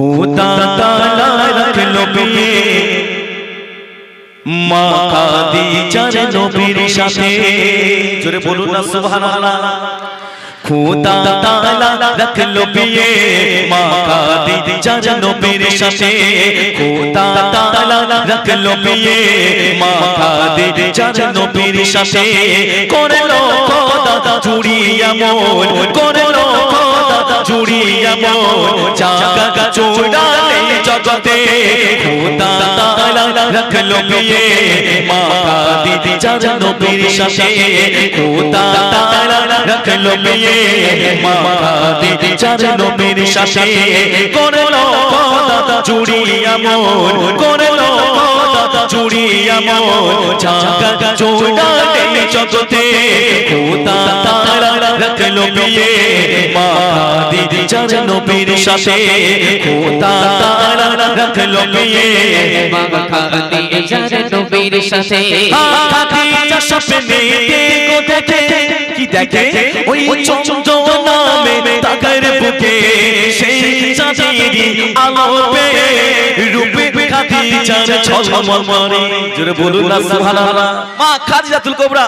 খোদা তাআলা রাখলো বিয়ে মা খাদিজার নবীর সাথে। জোরে বলুন না সুবহানাল্লাহ। খোদা তাআলা রাখলো বিয়ে মা খাদিজার নবীর সাথে। খোদা তাআলা রাখলো বিয়ে মা খাদিজার নবীর সাথে। করলো খোদা জুড়িয়া মন, করলো খোদা জুড়িয়া মন, জাগা জোড়ালে জগতে। খোদা তাআলা রাখলো বিয়ে মা খাদিজার নবীর সাথে। খোদা তাআলা রাখলো বিয়ে মা খাদিজার নবীর সাথে। করলো খোদা জুড়িয়া মন, করলো খোদা জুড়িয়া মন, জাগা জোড়ালে জগতে। খোদা তাআলা রাখলো বিয়ে মা খাদিজার নবীর সাথে। খোদা তাআলা রাখলো বিয়ে মা খাদিজার নবীর সাথে। খাদিজা স্বপ্নে দেখে, কি দেখে? ওই চন্দ্র নামে তাকার বুকে সেই চাঁদেরই আলো পেয়ে রূপে খাদিজার ঝলমল করে। জোরে বলুন না সুবহানাল্লাহ। মা খাদিজাতুল কুবরা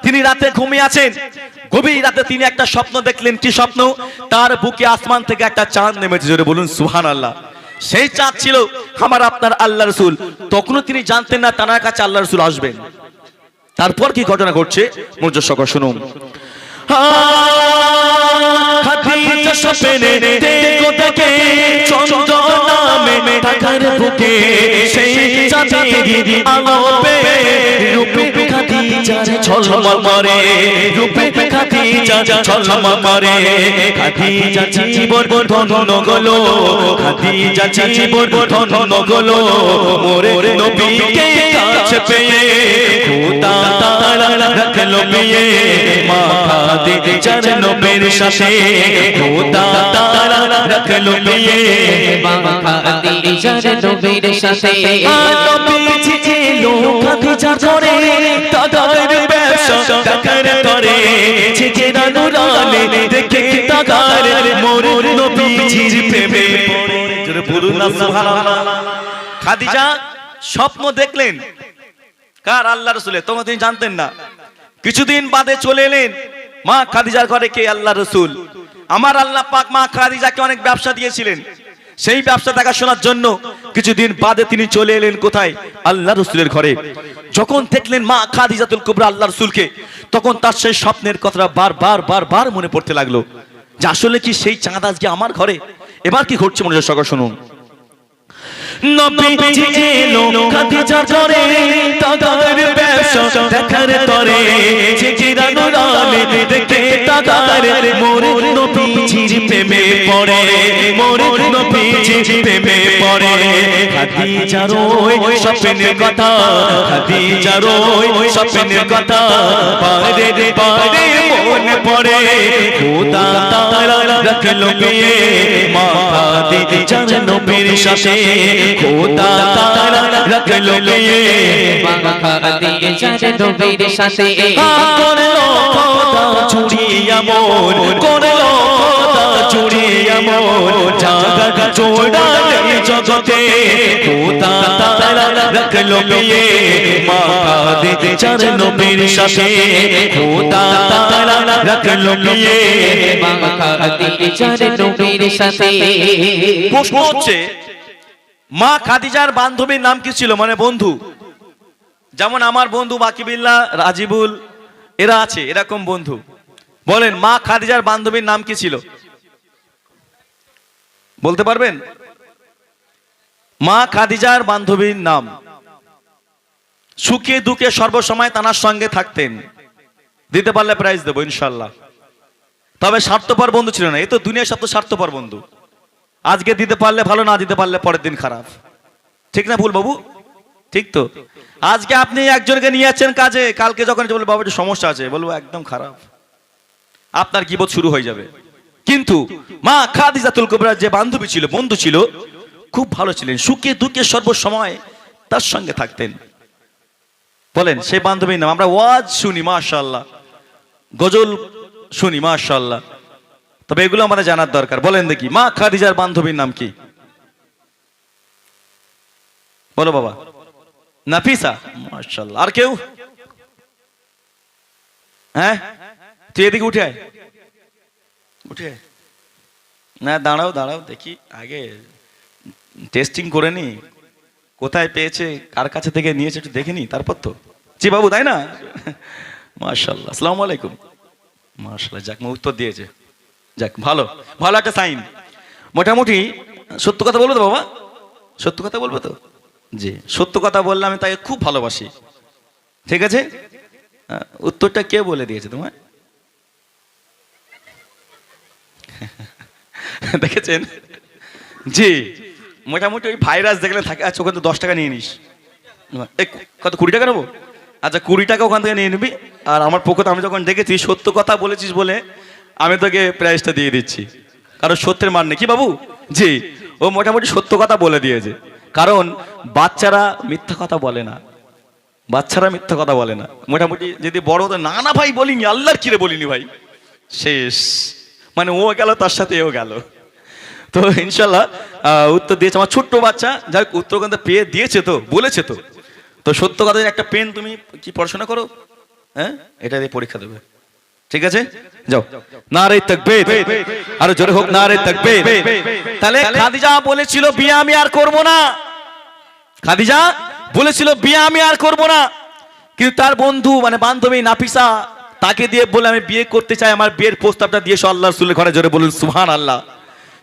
তিনি রাতে ঘুমিয়ে আছেন। গভীর রাতে তিনি একটা স্বপ্ন দেখলেন। কি স্বপ্ন? তার বুকে আসমান থেকে একটা চাঁদ নেমেছে। জোরে বলুন সুবহানাল্লাহ। সেই চাঁদ ছিল আমার আপনার আল্লাহ রাসূল। তখনও তিনি জানতেন না তার কাছে আল্লাহ রাসূল আসবেন। তারপর কি ঘটনা ঘটছে মনোযোগ সহকারে শুনুন। খাদিজা স্বপ্নে দেখে চন্দ্র নামে তাকার বুকে সেই চাঁদেরই আলো পেয়ে রূপে খাদিজার ঝলমল করে, রূপে খাদিজার ঝলমল করে। খাদিজা জীবন ধন্য গলো, খাদিজা জীবন ধন্য গলো, মোরে নবীকে কাছে পেয়ে। খোদা তাআলা রাখলো বিয়ে মা খাদিজার নবীর সাথে। খোদা তাআলা রাখলো বিয়ে মা খাদিজার নবীর সাথে। নবীজি এলো খাদিজার ঘরে, তাদের ব্যবসা দেখার তরে। চেহারা নুরানি দেখে তাকার মোর নবীজির প্রেমে পড়ে। জোরে বলুন না সুবহানাল্লাহ। খাদিজা স্বপ্ন দেখলেন কার? আল্লাহ রাসূলের। তখন তিনি জানতেন না। কিছুদিন বাদে চলে এলেন মা খাদিজার ঘরে। কে? আল্লাহ রাসূল। আমার আল্লাহ পাক মা খাদিজাকে অনেক ব্যবসা দিয়েছিলেন। সেই ব্যবসা দেখাশোনার জন্য কিছুদিন বাদে তিনি চলে এলেন কোথায়? আল্লাহ রাসূলের ঘরে। যখন দেখলেন মা খাদিজাতুল কুবরা আল্লাহ রাসূলকে, তখন তার সেই স্বপ্নের কথাটা বারবার মনে পড়তে লাগলো যে আসলে কি সেই চাঁদ আজকে আমার ঘরে। এবার কি ঘটছে মনোযোগ সহকারে শুনুন। নবীজি এলো খাদিজার ঘরে, তাদের ব্যবসা দেখার তরে। চেহারা নুরানি দেখে তাকার মোর নবীজির প্রেমে পড়ে, মোর নবীজির প্রেমে পড়ে। খাদিজার ওই স্বপ্নের কথা, খাদিজার ওই স্বপ্নের কথা বারে বারে মনে পড়ে। খোদা তাআলা রাখলো বিয়ে মা খাদিজার নবীর সাথে। খোদা তাআলা রাখলো বিয়ে মা খাদিজার নবীর সাথে। করলো খোদা চুড়িয়া মন, করলো খোদা চুড়িয়া মন, জাগা জোড়ালে জগতে। খোদা তাআলা রাখলো বিয়ে মা খাদিজার নবীর সাথে। খোদা তাআলা রাখলো বিয়ে মা খাদিজার নবীর সাথে। প্রশ্ন হচ্ছে মা খাদিজার বান্ধবীর নাম কি ছিল? মানে বন্ধু। যেমন আমার বন্ধু বাকিবিল্লাহ, রাজিবুল, এরা আছে এরকম বন্ধু। বলেন মা খাদিজার বান্ধবীর নাম কি ছিল? বলতে পারবেন? মা খাদিজার বান্ধবীর নাম। সুখে দুঃখে সর্বসময় তার সঙ্গে থাকতেন। দিতে পারলে প্রাইজ দেবো ইনশাল্লাহ। তবে স্বার্থপর বন্ধু ছিল না। এ তো দুনিয়ার সবচেয়ে স্বার্থপর বন্ধু। আজকে দিতে পারলে ভালো, না দিতে পারলে পরের দিন খারাপ। ঠিক না ভুল বাবু? ঠিক তো। আজকে আপনি একজনকে নিয়ে যাচ্ছেন কাজে, কালকে যখন বলবো বাবা একটু সমস্যা আছে, বলবো একদম খারাপ, আপনার গীবত শুরু হয়ে যাবে। কিন্তু মা খাদিজাতুল কুবরা যে বান্ধবী ছিল, বন্ধু ছিল, খুব ভালো ছিলেন। সুখে দুঃখে সর্বসময় তার সঙ্গে থাকতেন। বলেন সেই বান্ধবীর নাম। আমরা ওয়াজ শুনি মাশাআল্লাহ, গজল শুনি মাশাআল্লাহ, তবে এগুলো আমাদের জানার দরকার। বলেন দেখি মা খাদিজার বান্ধবীর নাম কি? বলো বাবা, নাফিসা, মাশাআল্লাহ। আর কেউ? হ্যাঁ, তুই এদিকে উঠে আয়, উঠে আয়। না দাঁড়াও দাঁড়াও, দেখি আগে টেস্টিং করে নি, কোথায় পেয়েছে, কার কাছে থেকে নিয়েছে একটু দেখে নি, তারপর তো। জি বাবু, তাই না? মাশাআল্লাহ, আসসালামু আলাইকুম। মাশাআল্লাহ, যাক উত্তর দিয়েছে, যাক ভালো, ভালো একটা সাইন। মোটামুটি সত্য কথা বলবো তো বাবা? সত্য কথা বলবো তো? জি, সত্য কথা বললে আমি তাকে খুব ভালোবাসি। ঠিক আছে, উত্তরটা কে বলে দিয়েছে তোমায়? দেখেছেন? জি, মোটামুটি ওই ভাইরাস দেখলে থাকে। আচ্ছা, ওখান থেকে 10 টাকা নিয়ে নিস। কত, 20 টাকা নেবো? আচ্ছা, 20 টাকা ওখান থেকে নিয়ে নিবি। আর আমার পক্ষ থেকে আমি যখন দেখেছি সত্য কথা বলেছিস বলে আমি তোকে প্রাইজটা দিয়ে দিচ্ছি, কারণ সত্যের মান নেই। কি বাবু? জি, ও মোটামুটি সত্য কথা বলে দিয়েছে, কারণ বাচ্চারা মিথ্যা কথা বলে না, বাচ্চারা মিথ্যা কথা বলে না। মোটামুটি যদি বড় হতো, না না ভাই বলিনি, আল্লাহর কিরে বলিনি ভাই, শেষ। মানে ও গেল, তার সাথে এও গেল। তো ইনশাল্লাহ উত্তর দিয়েছে আমার ছোট্ট বাচ্চা, যাই উত্তর কিন্তু পেয়ে দিয়েছে, তো বলেছে তো। তো সত্য কথা, একটা পেন, তুমি কি পড়াশোনা করো? হ্যাঁ, এটা দিয়ে পরীক্ষা দেবে, ঠিক আছে? যাও, নারে তাকবীর, আরো জোরে হোক নারে তাকবীর। তাহলে খাদিজা বলেছিল বিয়ে আমি আর করব না, খাদিজা বলেছিল বিয়ে আমি আর করব না, কিন্তু তার বন্ধু মানে বান্ধবী নাফিসা তাকে দিয়ে বলে আমি বিয়ে করতে চাই, আমার বিয়ের প্রস্তাবটা দিয়ে আল্লাহ রাসূলের ঘরে, জোরে বলুন সুবহানাল্লাহ।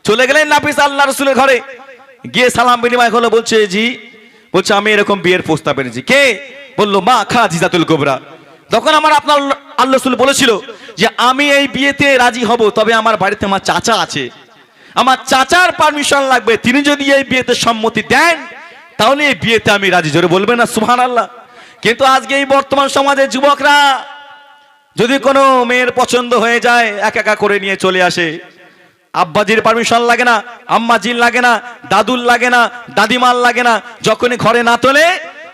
চলে গেলেন নাফিসা আল্লাহ রাসূলের ঘরে, গিয়ে সালাম বিনিময় হলো। বলছে জি, বলছে আমি এরকম বিয়ের প্রস্তাব এনেছি। কে? বললো মা খাদিজাতুল কুবরা। তখন আমার আপনার আল্লাহ রাসূল বলেছিল যে আমি এই বিয়েতে রাজি হব, তবে আমার বাড়িতে আমার চাচা আছে, আমার চাচার পারমিশন লাগবে, তিনি যদি এই বিয়েতে সম্মতি দেন তাহলে এই বিয়েতে আমি রাজি, জোরে বলবেন না সুবহানাল্লাহ। কিন্তু আজকে এই বর্তমান সমাজের যুবকরা যদি কোনো মেয়ের পছন্দ হয়ে যায়, একা একা করে নিয়ে চলে আসে, আব্বাজির পারমিশন লাগে না, আম্মাজির লাগে না, দাদুর লাগে না, দাদিমার লাগে না, যখনই ঘরে না তোলে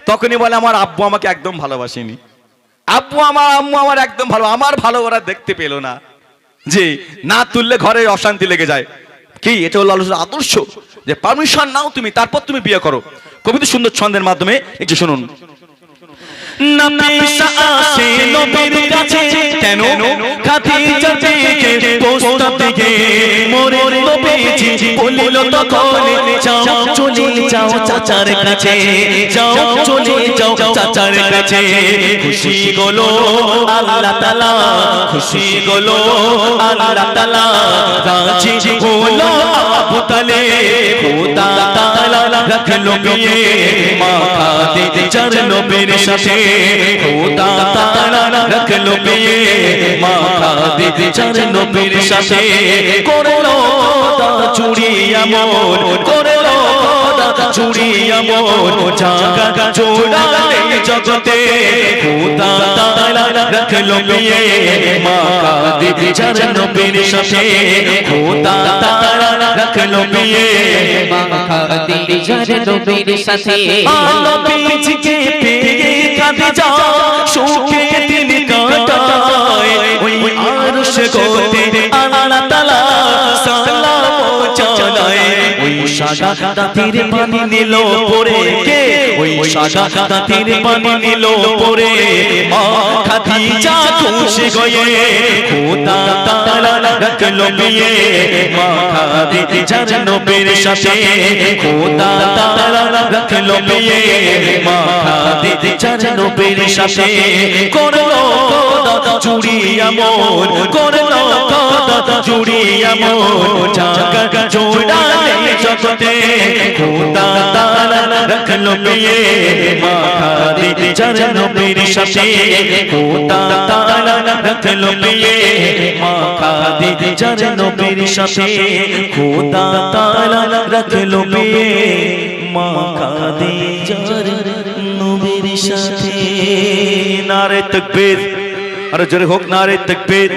তখনই বলে আমার আব্বু আমাকে একদম ভালোবাসেনি, আব্বু আমার আম্মু আমার একদম ভালো, আমার ভালো ওরা দেখতে পেল না। জি, না তুললে ঘরে অশান্তি লেগে যায়। কি, এটা হলো আল্লাহর আদর্শ যে পারমিশন নাও তুমি, তারপর তুমি বিয়ে করো। কবিতা সুন্দর ছন্দের মাধ্যমে একটু শুনুন। নাফিসা আসে নবীর কাছে, কেন? খাদিজা থেকে প্রস্তাব দিয়ে মোরে নবীজি বলিল তখন, যাও চলে যাও চাচার কাছে, যাও চলে যাও চাচার কাছে। খুশি হলো আল্লাহ তাআলা, খুশি হলো আল্লাহ তাআলা, রাজি হলো আবু তালেব, খোদা তাআলা রাখলো বিয়ে মা খাদিজার নবীর সাথে, খোদা তাআলা রাখলো বিয়ে মা খাদিজার নবীর সাথে। করলো খোদা চুরি এমন, করলো খোদা চুরি এমন, জাগা জোড়া নেই জগতে, খোদা তাআলা রাখলো বিয়ে মা খাদিজার নবীর সাথে, খোদা তাআলা রাখলো বিয়ে মা খাদিজার নবীর সাথে। নবীজিকে পেয়ে খাদিজা সুখে দিন কাটায়, ওই আরশ গোতে আল্লাহ তাআলা সালাম জানায়। ওই সাদা দাঁতের পানি নিল পরে, কে? ওই সাদা দাঁতের পানি নিল পরে মা খাদিজা খুশি হয়ে, খোদা তাআলা রাখলো বিয়ে মা খাদিজার নবীর সাথে, খোদা তাআলা রাখলো বিয়ে মা খাদিজার নবীর সাথে। করলো খোদা চুরি এমন, করলো খোদা চুরি এমন, জাগা জোড়া নেই জগতে, খোদা তাআলা রাখলো বিয়ে মা খাদিজার নবীর সাথে, খোদা তাআলা রাখলো বিয়ে মা খাদিজার নবীর সাথে, খোদা তাআলা রাখলো বিয়ে মা খাদিজার নবীর সাথে। নারে তাকবীর, আরে জোরে হোক নারে তাকবীর।